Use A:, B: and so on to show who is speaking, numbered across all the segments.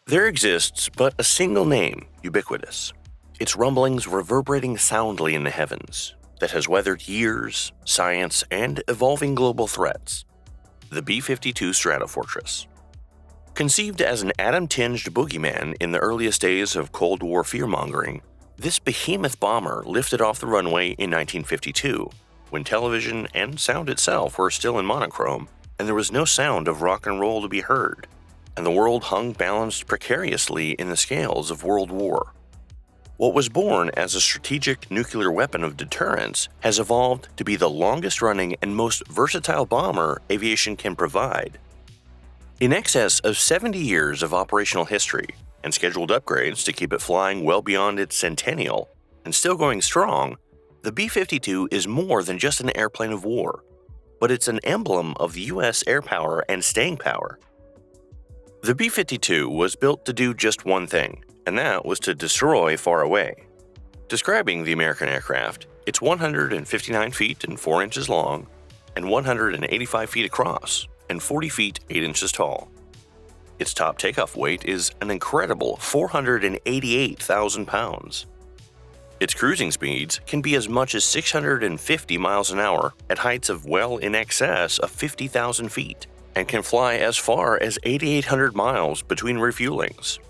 A: There exists but a single name, ubiquitous. Its rumblings reverberating soundly in the heavens, that has weathered years, science, and evolving global threats. The B-52 Stratofortress. Conceived as an atom-tinged bogeyman in the earliest days of Cold War fear-mongering, this behemoth bomber lifted off the runway in 1952, when television and sound itself were still in monochrome, and there was no sound of rock and roll to be heard, and the world hung balanced precariously in the scales of World War. What was born as a strategic nuclear weapon of deterrence has evolved to be the longest-running and most versatile bomber aviation can provide. In excess of 70 years of operational history and scheduled upgrades to keep it flying well beyond its centennial and still going strong, the B-52 is more than just an airplane of war, but it's an emblem of the U.S. air power and staying power. The B-52 was built to do just one thing, and that was to destroy far away. Describing the American aircraft, it's 159 feet and 4 inches long, and 185 feet across, and 40 feet 8 inches tall. Its top takeoff weight is an incredible 488,000 pounds. Its cruising speeds can be as much as 650 miles an hour at heights of well in excess of 50,000 feet, and can fly as far as 8,800 miles between refuelings.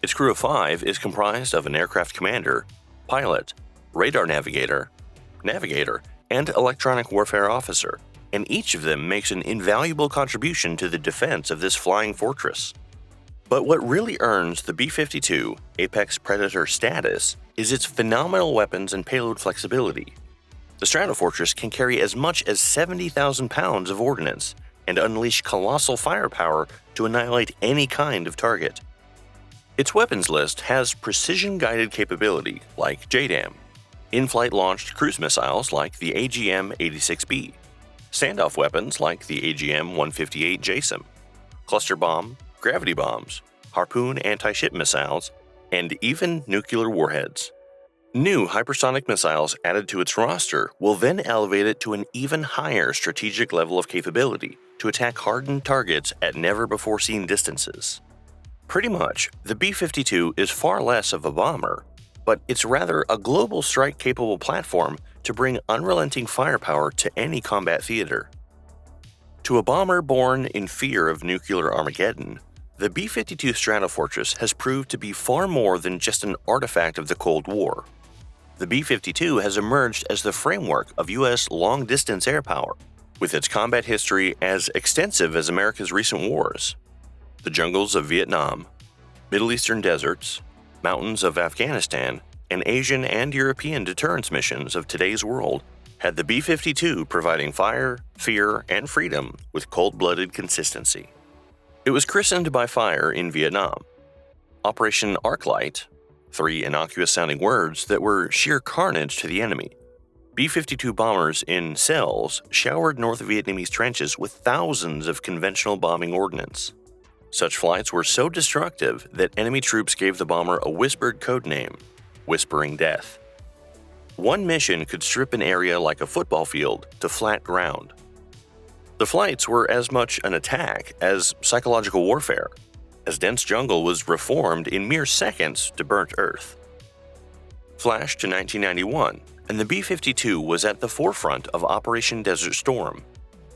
A: Its crew of 5 is comprised of an aircraft commander, pilot, radar navigator, and electronic warfare officer, and each of them makes an invaluable contribution to the defense of this flying fortress. But what really earns the B-52 Apex Predator status is its phenomenal weapons and payload flexibility. The Stratofortress can carry as much as 70,000 pounds of ordnance and unleash colossal firepower to annihilate any kind of target. Its weapons list has precision-guided capability like JDAM, in-flight launched cruise missiles like the AGM-86B, standoff weapons like the AGM-158 JASOM, cluster bomb, gravity bombs, harpoon anti-ship missiles, and even nuclear warheads. New hypersonic missiles added to its roster will then elevate it to an even higher strategic level of capability to attack hardened targets at never-before-seen distances. Pretty much, the B-52 is far less of a bomber, but it's rather a global strike-capable platform to bring unrelenting firepower to any combat theater. To a bomber born in fear of nuclear Armageddon, the B-52 Stratofortress has proved to be far more than just an artifact of the Cold War. The B-52 has emerged as the framework of U.S. long-distance air power, with its combat history as extensive as America's recent wars. The jungles of Vietnam, Middle Eastern deserts, mountains of Afghanistan, and Asian and European deterrence missions of today's world had the B-52 providing fire, fear, and freedom with cold-blooded consistency. It was christened by fire in Vietnam. Operation Arclight, 3 innocuous-sounding words that were sheer carnage to the enemy. B-52 bombers in cells showered North Vietnamese trenches with thousands of conventional bombing ordnance. Such flights were so destructive that enemy troops gave the bomber a whispered codename, Whispering Death. One mission could strip an area like a football field to flat ground. The flights were as much an attack as psychological warfare, as dense jungle was reformed in mere seconds to burnt earth. Flash to 1991, and the B-52 was at the forefront of Operation Desert Storm.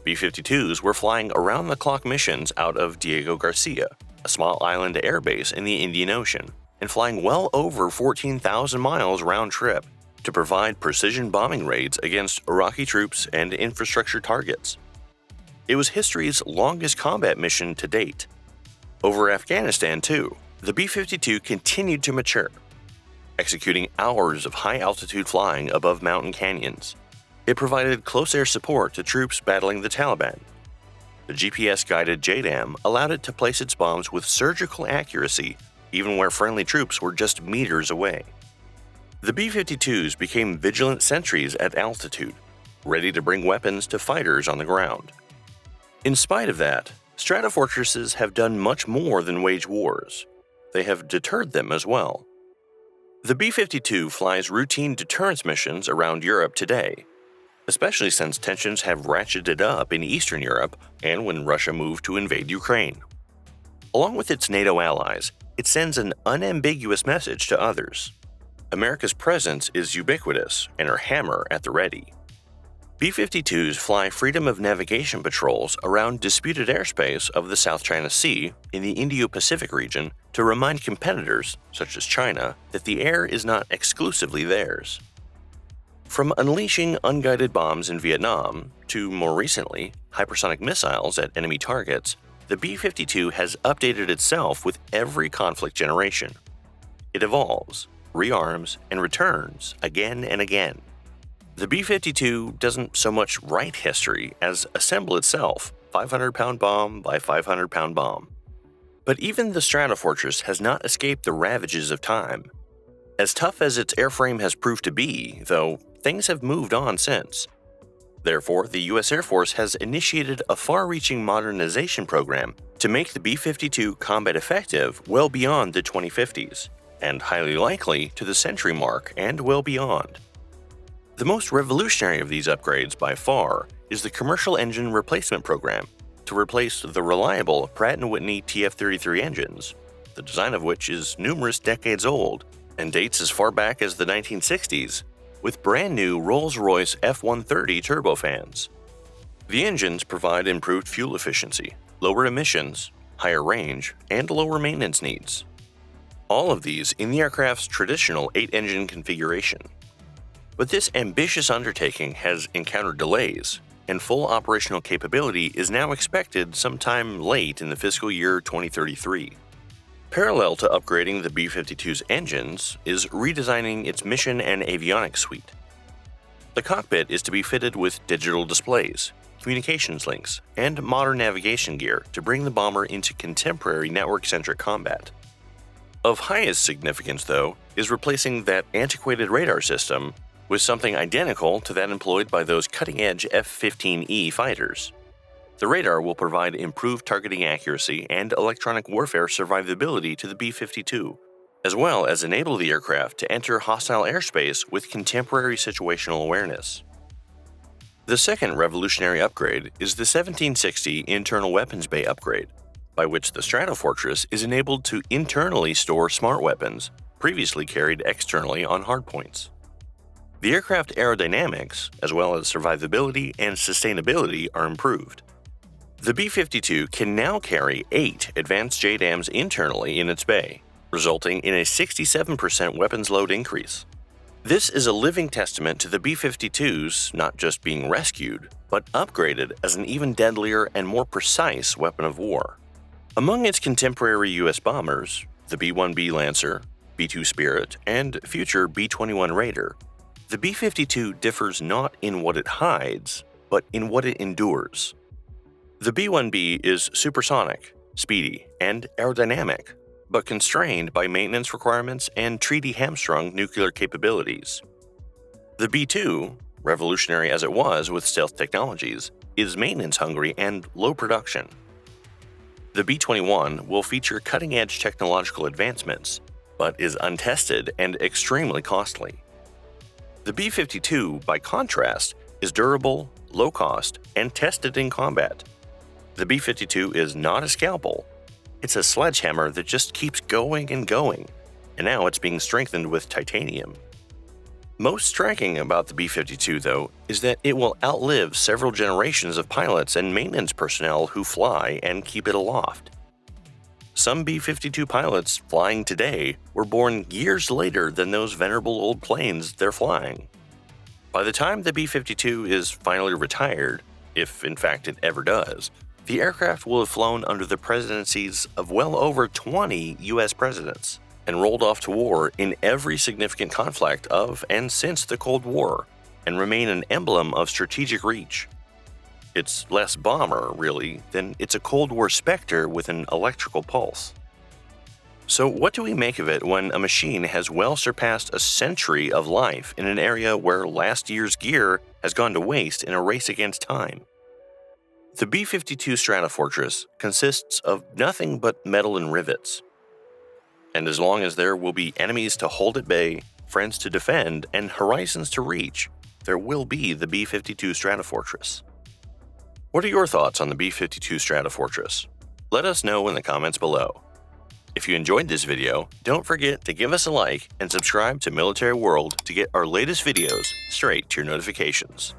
A: B-52s were flying around-the-clock missions out of Diego Garcia, a small island airbase in the Indian Ocean, and flying well over 14,000 miles round-trip to provide precision bombing raids against Iraqi troops and infrastructure targets. It was history's longest combat mission to date. Over Afghanistan, too, the B-52 continued to mature, executing hours of high-altitude flying above mountain canyons. It provided close air support to troops battling the Taliban. The GPS-guided JDAM allowed it to place its bombs with surgical accuracy even where friendly troops were just meters away. The B-52s became vigilant sentries at altitude, ready to bring weapons to fighters on the ground. In spite of that, Stratofortresses have done much more than wage wars. They have deterred them as well. The B-52 flies routine deterrence missions around Europe today, especially since tensions have ratcheted up in Eastern Europe and when Russia moved to invade Ukraine. Along with its NATO allies, it sends an unambiguous message to others. America's presence is ubiquitous and her hammer at the ready. B-52s fly freedom of navigation patrols around disputed airspace of the South China Sea in the Indo-Pacific region to remind competitors, such as China, that the air is not exclusively theirs. From unleashing unguided bombs in Vietnam to, more recently, hypersonic missiles at enemy targets, the B-52 has updated itself with every conflict generation. It evolves, rearms, and returns again and again. The B-52 doesn't so much write history as assemble itself, 500-pound bomb by 500-pound bomb. But even the Stratofortress has not escaped the ravages of time. As tough as its airframe has proved to be, though, things have moved on since. Therefore, the U.S. Air Force has initiated a far-reaching modernization program to make the B-52 combat effective well beyond the 2050s, and highly likely to the century mark and well beyond. The most revolutionary of these upgrades by far is the Commercial Engine Replacement Program to replace the reliable Pratt & Whitney TF-33 engines, the design of which is numerous decades old and dates as far back as the 1960s, with brand new Rolls-Royce F-130 turbofans. The engines provide improved fuel efficiency, lower emissions, higher range, and lower maintenance needs. All of these in the aircraft's traditional 8-engine configuration. But this ambitious undertaking has encountered delays, and full operational capability is now expected sometime late in the fiscal year 2033. Parallel to upgrading the B-52's engines is redesigning its mission and avionics suite. The cockpit is to be fitted with digital displays, communications links, and modern navigation gear to bring the bomber into contemporary network-centric combat. Of highest significance, though, is replacing that antiquated radar system with something identical to that employed by those cutting-edge F-15E fighters. The radar will provide improved targeting accuracy and electronic warfare survivability to the B-52, as well as enable the aircraft to enter hostile airspace with contemporary situational awareness. The second revolutionary upgrade is the 1760 Internal Weapons Bay upgrade, by which the Stratofortress is enabled to internally store smart weapons previously carried externally on hardpoints. The aircraft aerodynamics, as well as survivability and sustainability, are improved. The B-52 can now carry 8 advanced JDAMs internally in its bay, resulting in a 67% weapons load increase. This is a living testament to the B-52's not just being rescued, but upgraded as an even deadlier and more precise weapon of war. Among its contemporary U.S. bombers, the B-1B Lancer, B-2 Spirit, and future B-21 Raider, the B-52 differs not in what it hides, but in what it endures. The B-1B is supersonic, speedy, and aerodynamic, but constrained by maintenance requirements and treaty-hamstrung nuclear capabilities. The B-2, revolutionary as it was with stealth technologies, is maintenance-hungry and low production. The B-21 will feature cutting-edge technological advancements, but is untested and extremely costly. The B-52, by contrast, is durable, low-cost, and tested in combat. The B-52 is not a scalpel. It's a sledgehammer that just keeps going and going, and now it's being strengthened with titanium. Most striking about the B-52, though, is that it will outlive several generations of pilots and maintenance personnel who fly and keep it aloft. Some B-52 pilots flying today were born years later than those venerable old planes they're flying. By the time the B-52 is finally retired, if in fact it ever does, the aircraft will have flown under the presidencies of well over 20 U.S. presidents and rolled off to war in every significant conflict of and since the Cold War, and remain an emblem of strategic reach. It's less bomber, really, than it's a Cold War specter with an electrical pulse. So what do we make of it when a machine has well surpassed a century of life in an area where last year's gear has gone to waste in a race against time? The B-52 Stratofortress consists of nothing but metal and rivets. And as long as there will be enemies to hold at bay, friends to defend, and horizons to reach, there will be the B-52 Stratofortress. What are your thoughts on the B-52 Stratofortress? Let us know in the comments below. If you enjoyed this video, don't forget to give us a like and subscribe to Military World to get our latest videos straight to your notifications.